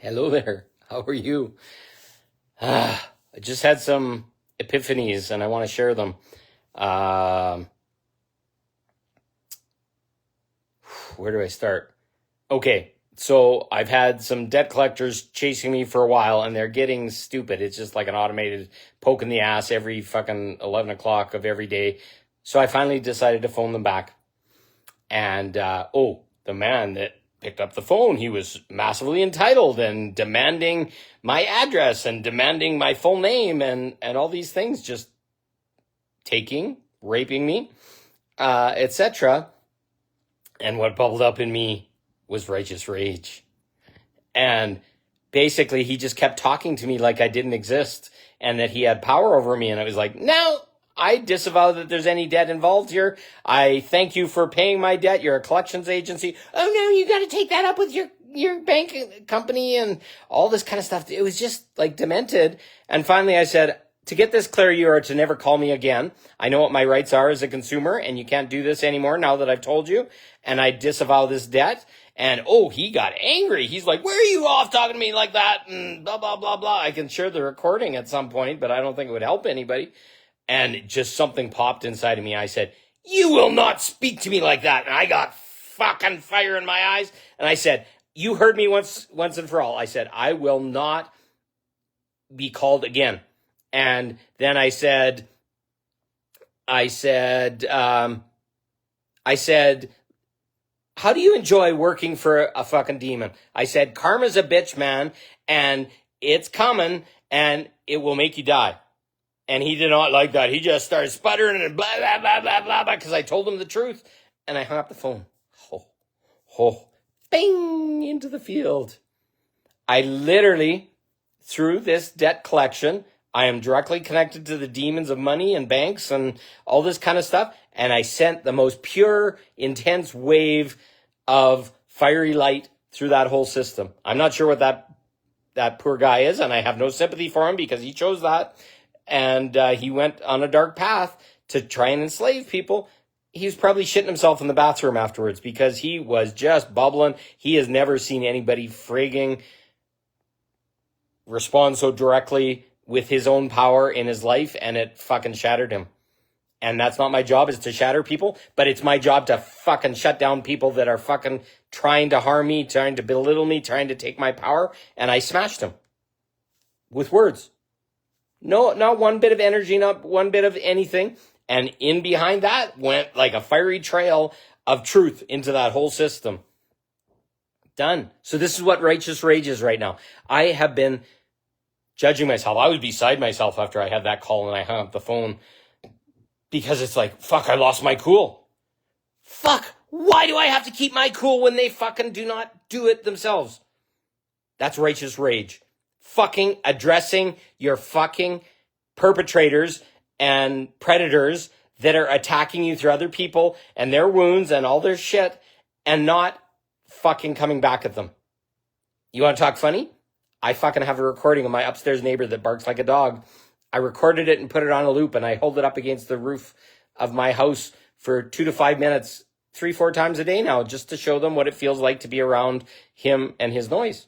Hello there. How are you? I just had some epiphanies and I want to share them. Um, where do I start? Okay, so I've had some debt collectors chasing me for a while and they're getting stupid. It's just like an automated poke in the ass every fucking 11 o'clock of every day. So I finally decided to phone them back. And the man that picked up the phone, he was massively entitled and demanding my address and demanding my full name and all these things, just taking, raping me, etc. And what bubbled up in me was righteous rage. And basically, he just kept talking to me like I didn't exist and that he had power over me. And I was like, no, I disavow that there's any debt involved here. I thank you for paying my debt. You're a collections agency. Oh, no, you got to take that up with your bank company and all this kind of stuff. It was just like demented. And finally, I said, to get this clear, you are to never call me again. I know what my rights are as a consumer, and you can't do this anymore now that I've told you. And I disavow this debt. And, he got angry. He's like, where are you off talking to me like that? And blah, blah, blah, blah. I can share the recording at some point, but I don't think it would help anybody. And just something popped inside of me. I said, you will not speak to me like that. And I got fucking fire in my eyes. And I said, you heard me once and for all. I said, I will not be called again. And then I said, how do you enjoy working for a fucking demon? I said, karma's a bitch, man, and it's coming, and it will make you die. And he did not like that. He just started sputtering and blah, blah, blah, blah, blah, blah, because I told him the truth. And I hung up the phone. Bing, into the field. I literally, through this debt collection, I am directly connected to the demons of money and banks and all this kind of stuff. And I sent the most pure, intense wave of fiery light through that whole system. I'm not sure what that poor guy is, and I have no sympathy for him because he chose that. And he went on a dark path to try and enslave people. He was probably shitting himself in the bathroom afterwards because he was just bubbling. He has never seen anybody frigging respond so directly with his own power in his life, and it fucking shattered him. And that's not my job, is to shatter people, but it's my job to fucking shut down people that are fucking trying to harm me, trying to belittle me, trying to take my power. And I smashed him with words. No, not one bit of energy, not one bit of anything. And in behind that went like a fiery trail of truth into that whole system. Done. So this is what righteous rage is right now. I have been judging myself. I was beside myself after I had that call and I hung up the phone because it's like, fuck, I lost my cool. Fuck, why do I have to keep my cool when they fucking do not do it themselves? That's righteous rage. Fucking addressing your fucking perpetrators and predators that are attacking you through other people and their wounds and all their shit and not fucking coming back at them. You want to talk funny? I fucking have a recording of my upstairs neighbor that barks like a dog. I recorded it and put it on a loop and I hold it up against the roof of my house for 2 to 5 minutes, 3-4 times a day now, just to show them what it feels like to be around him and his noise.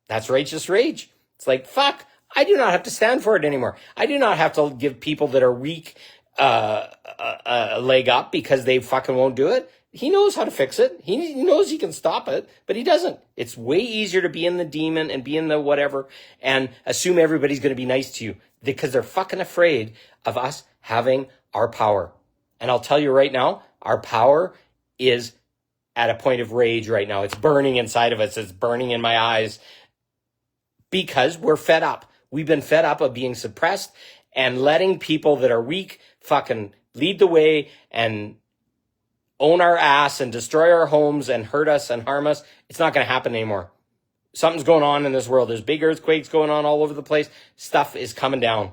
That's righteous rage. It's like, fuck, I do not have to stand for it anymore. I do not have to give people that are weak a leg up because they fucking won't do it. He knows how to fix it. He knows he can stop it, but he doesn't. It's way easier to be in the demon and be in the whatever and assume everybody's going to be nice to you because they're fucking afraid of us having our power. And I'll tell you right now, our power is at a point of rage right now. It's burning inside of us. It's burning in my eyes because we're fed up. We've been fed up of being suppressed and letting people that are weak fucking lead the way and own our ass and destroy our homes and hurt us and harm us. It's not going to happen anymore. Something's going on in this world. There's big earthquakes going on all over the place. Stuff is coming down.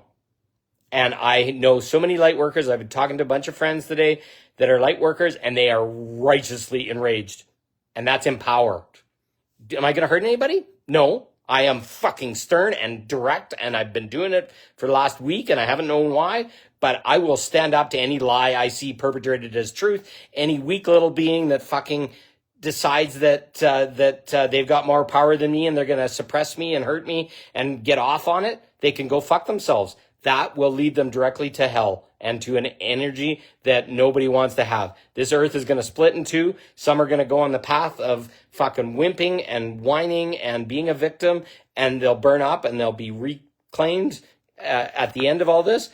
And I know so many light workers. I've been talking to a bunch of friends today that are light workers and they are righteously enraged. And that's empowered. Am I going to hurt anybody? No. I am fucking stern and direct, and I've been doing it for the last week, and I haven't known why, but I will stand up to any lie I see perpetrated as truth. Any weak little being that fucking decides that they've got more power than me and they're going to suppress me and hurt me and get off on it, they can go fuck themselves. That will lead them directly to hell and to an energy that nobody wants to have. This earth is going to split in two. Some are going to go on the path of fucking wimping and whining and being a victim, and they'll burn up and they'll be reclaimed at the end of all this.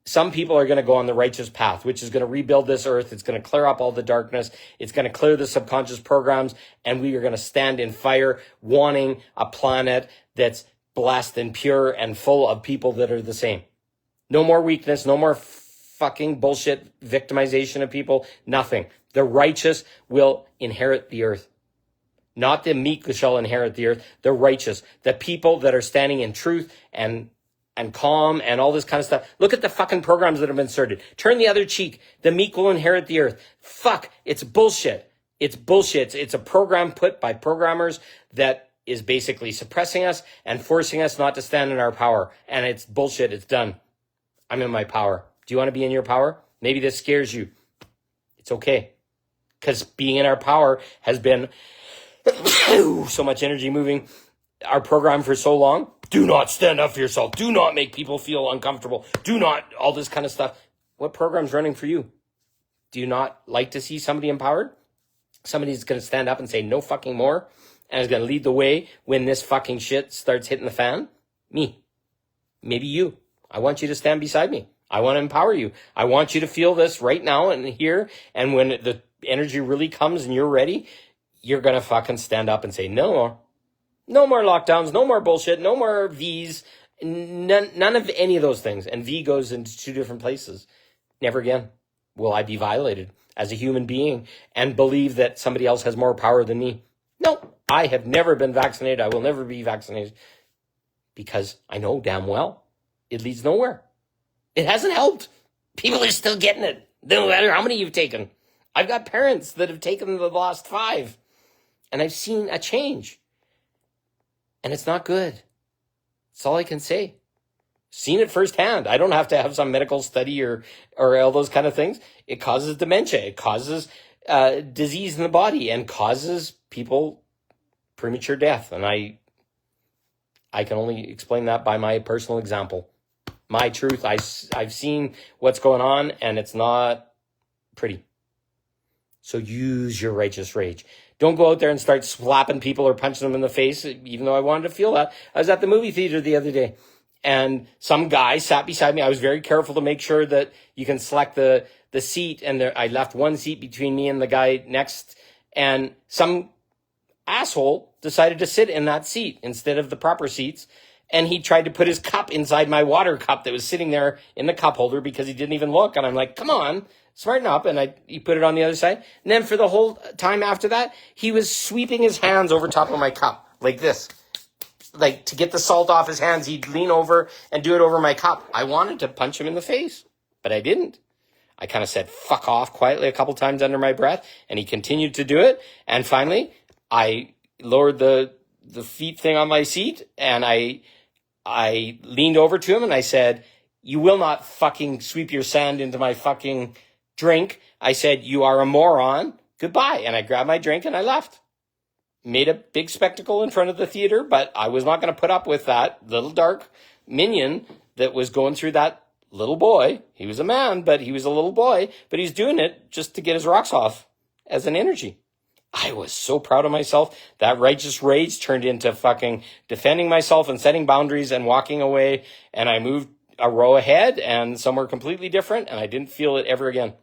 Some people are going to go on the righteous path, which is going to rebuild this earth. It's going to clear up all the darkness. It's going to clear the subconscious programs. And we are going to stand in fire wanting a planet that's blessed and pure and full of people that are the same. No more weakness. No more fucking bullshit victimization of people. Nothing. The righteous will inherit the earth. Not the meek shall inherit the earth. The righteous. The people that are standing in truth and calm and all this kind of stuff. Look at the fucking programs that have been inserted. Turn the other cheek. The meek will inherit the earth. Fuck. It's bullshit. It's bullshit. It's a program put by programmers that is basically suppressing us and forcing us not to stand in our power. And it's bullshit. It's done. I'm in my power. Do you want to be in your power? Maybe this scares you. It's okay. Because being in our power has been so much energy moving our program for so long. Do not stand up for yourself. Do not make people feel uncomfortable. Do not, all this kind of stuff. What program's running for you? Do you not like to see somebody empowered? Somebody's going to stand up and say no fucking more and is going to lead the way when this fucking shit starts hitting the fan? Me. Maybe you. I want you to stand beside me. I want to empower you. I want you to feel this right now and here. And when the energy really comes and you're ready, you're going to fucking stand up and say no more. No more lockdowns, no more bullshit, no more V's, none of any of those things. And V goes into two different places. Never again will I be violated as a human being and believe that somebody else has more power than me. No, I have never been vaccinated. I will never be vaccinated because I know damn well it leads nowhere. It hasn't helped. People are still getting it. No matter how many you've taken. I've got parents that have taken the last 5 and I've seen a change. And it's not good. That's all I can say. Seen it firsthand. I don't have to have some medical study or all those kind of things. It causes dementia. It causes disease in the body and causes people premature death. And I can only explain that by my personal example. My truth. I've seen what's going on and it's not pretty. So use your righteous rage. Don't go out there and start slapping people or punching them in the face, even though I wanted to feel that. I was at the movie theater the other day, and some guy sat beside me. I was very careful to make sure that you can select the seat, and I left one seat between me and the guy next, and some asshole decided to sit in that seat instead of the proper seats, and he tried to put his cup inside my water cup that was sitting there in the cup holder because he didn't even look, and I'm like, come on. Smarten up, and he put it on the other side. And then for the whole time after that, he was sweeping his hands over top of my cup, like this. Like, to get the salt off his hands, he'd lean over and do it over my cup. I wanted to punch him in the face, but I didn't. I kind of said, fuck off quietly a couple times under my breath, and he continued to do it. And finally, I lowered the feet thing on my seat, and I leaned over to him, and I said, you will not fucking sweep your sand into my fucking drink. I said, you are a moron. Goodbye. And I grabbed my drink and I left. Made a big spectacle in front of the theater, but I was not going to put up with that little dark minion that was going through that little boy. He was a man, but he was a little boy, but he's doing it just to get his rocks off as an energy. I was so proud of myself. That righteous rage turned into fucking defending myself and setting boundaries and walking away. And I moved a row ahead and somewhere completely different, and I didn't feel it ever again.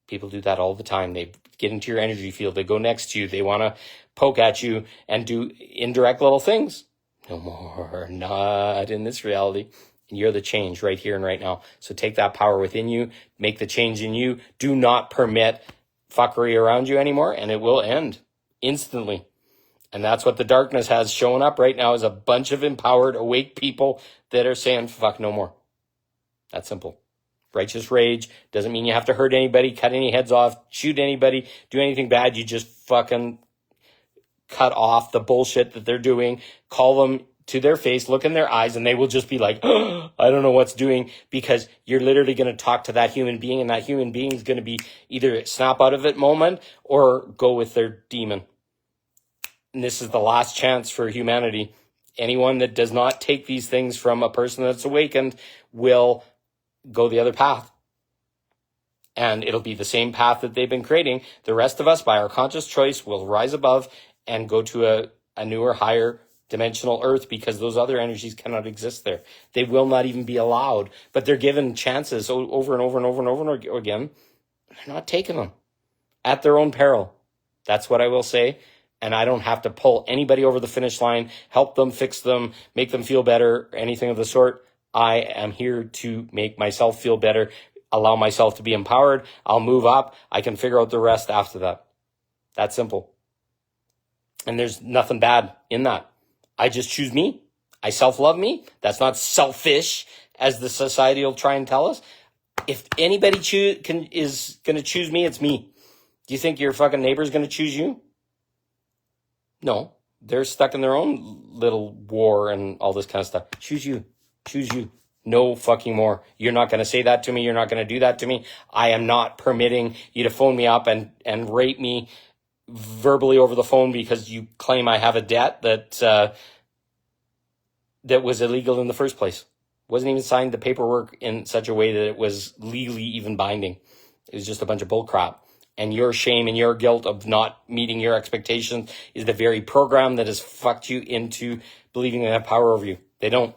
People do that all the time. They get into your energy field. They go next to you. They want to poke at you and do indirect little things. No more. Not in this reality. And you're the change right here and right now. So take that power within you. Make the change in you. Do not permit fuckery around you anymore, and it will end instantly. And that's what the darkness has shown up right now, is a bunch of empowered, awake people that are saying, fuck no more. That's simple. Righteous rage doesn't mean you have to hurt anybody, cut any heads off, shoot anybody, do anything bad. You just fucking cut off the bullshit that they're doing. Call them to their face, look in their eyes, and they will just be like, oh, I don't know what's doing, because you're literally going to talk to that human being, and that human being is going to be either snap out of it moment or go with their demon. And this is the last chance for humanity. Anyone that does not take these things from a person that's awakened will go the other path. And it'll be the same path that they've been creating. The rest of us, by our conscious choice, will rise above and go to a newer, higher dimensional earth, because those other energies cannot exist there. They will not even be allowed. But they're given chances over and over and over and over again. They're not taking them at their own peril. That's what I will say. And I don't have to pull anybody over the finish line, help them, fix them, make them feel better, anything of the sort. I am here to make myself feel better, allow myself to be empowered. I'll move up. I can figure out the rest after that. That's simple. And there's nothing bad in that. I just choose me. I self-love me. That's not selfish, as the society will try and tell us. If anybody is going to choose me, it's me. Do you think your fucking neighbor's going to choose you? No. They're stuck in their own little war and all this kind of stuff. Choose you. Choose you. No fucking more. You're not going to say that to me. You're not going to do that to me. I am not permitting you to phone me up and rape me verbally over the phone because you claim I have a debt that was illegal in the first place. Wasn't even signed the paperwork in such a way that it was legally even binding. It was just a bunch of bull crap. And your shame and your guilt of not meeting your expectations is the very program that has fucked you into believing they have power over you. They don't.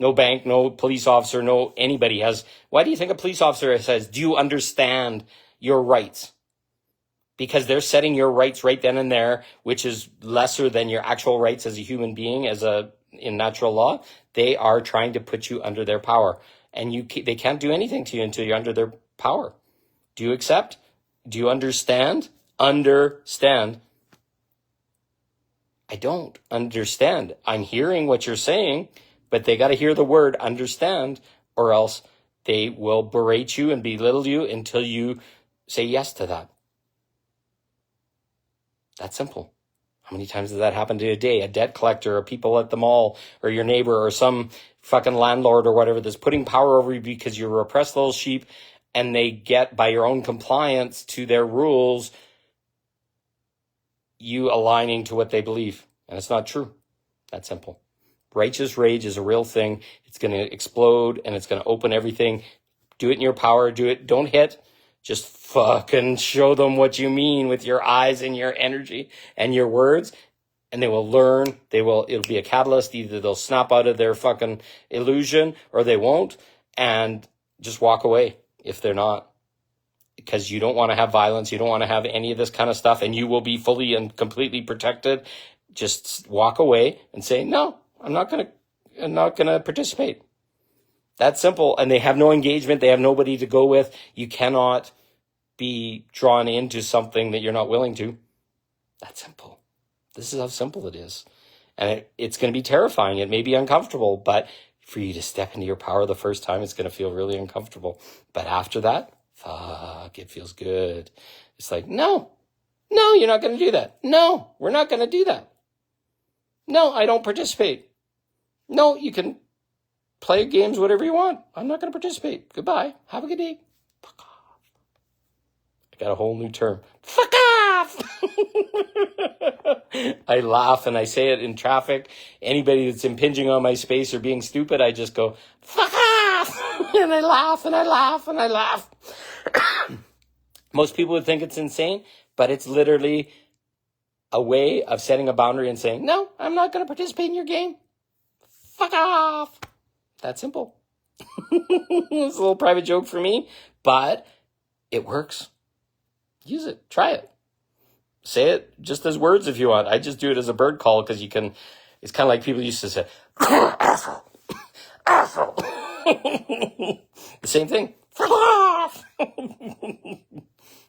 No bank, no police officer, no anybody has. Why do you think a police officer says, do you understand your rights? Because they're setting your rights right then and there, which is lesser than your actual rights as a human being, in natural law. They are trying to put you under their power. And they can't do anything to you until you're under their power. Do you accept? Do you understand? Understand. I don't understand. I'm hearing what you're saying, but they got to hear the word understand, or else they will berate you and belittle you until you say yes to that. That's simple. How many times does that happen to you a day? A debt collector, or people at the mall, or your neighbor, or some fucking landlord or whatever that's putting power over you because you're a repressed little sheep, and they get, by your own compliance to their rules, you aligning to what they believe. And it's not true. That's simple. Righteous rage is a real thing. It's going to explode, and it's going to open everything. Do it in your power. Do it. Don't hit. Just fucking show them what you mean with your eyes and your energy and your words. And they will learn. It'll be a catalyst. Either they'll snap out of their fucking illusion, or they won't. And just walk away if they're not. Because you don't want to have violence. You don't want to have any of this kind of stuff. And you will be fully and completely protected. Just walk away and say, no, I'm not going to participate. That's simple. And they have no engagement. They have nobody to go with. You cannot be drawn into something that you're not willing to. That's simple. This is how simple it is. And it's going to be terrifying. It may be uncomfortable, but for you to step into your power the first time, it's going to feel really uncomfortable. But after that, fuck, it feels good. It's like, no, you're not going to do that. No, we're not going to do that. No, I don't participate. No, you can play games, whatever you want. I'm not going to participate. Goodbye. Have a good day. Fuck off. I got a whole new term. Fuck off! I laugh and I say it in traffic. Anybody that's impinging on my space or being stupid, I just go, fuck off! And I laugh and I laugh and I laugh. Most people would think it's insane, but it's literally a way of setting a boundary and saying, no, I'm not going to participate in your game. Fuck off. That simple. It's a little private joke for me, but it works. Use it. Try it. Say it just as words if you want. I just do it as a bird call because you can. It's kind of like people used to say, asshole, asshole. The same thing. Fuck off.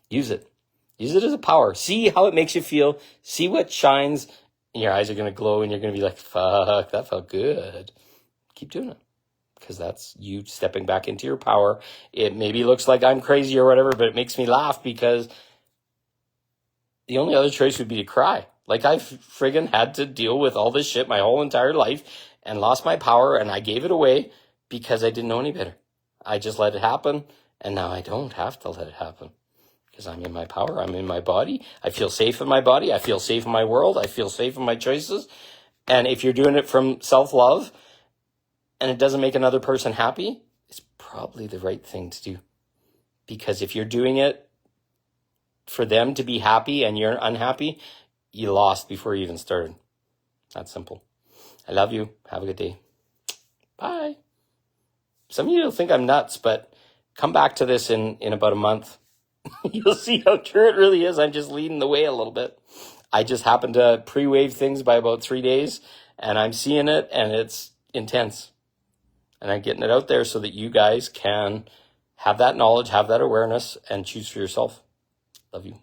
Use it. Use it as a power. See how it makes you feel. See what shines. And your eyes are going to glow and you're going to be like, fuck, that felt good. Keep doing it. Because that's you stepping back into your power. It maybe looks like I'm crazy or whatever, but it makes me laugh because the only other choice would be to cry. Like I friggin' had to deal with all this shit my whole entire life. and lost my power, and I gave it away because I didn't know any better. I just let it happen, and now I don't have to let it happen because I'm in my power. I'm in my body. I feel safe in my body. I feel safe in my world. I feel safe in my choices. And if you're doing it from self-love and it doesn't make another person happy, it's probably the right thing to do. Because if you're doing it for them to be happy and you're unhappy, you lost before you even started. That's simple. I love you. Have a good day. Bye. Some of you will think I'm nuts, but come back to this in about a month. You'll see how true it really is. I'm just leading the way a little bit. I just happened to pre-wave things by about 3 days, and I'm seeing it, and it's intense. And I'm getting it out there so that you guys can have that knowledge, have that awareness, and choose for yourself. Love you.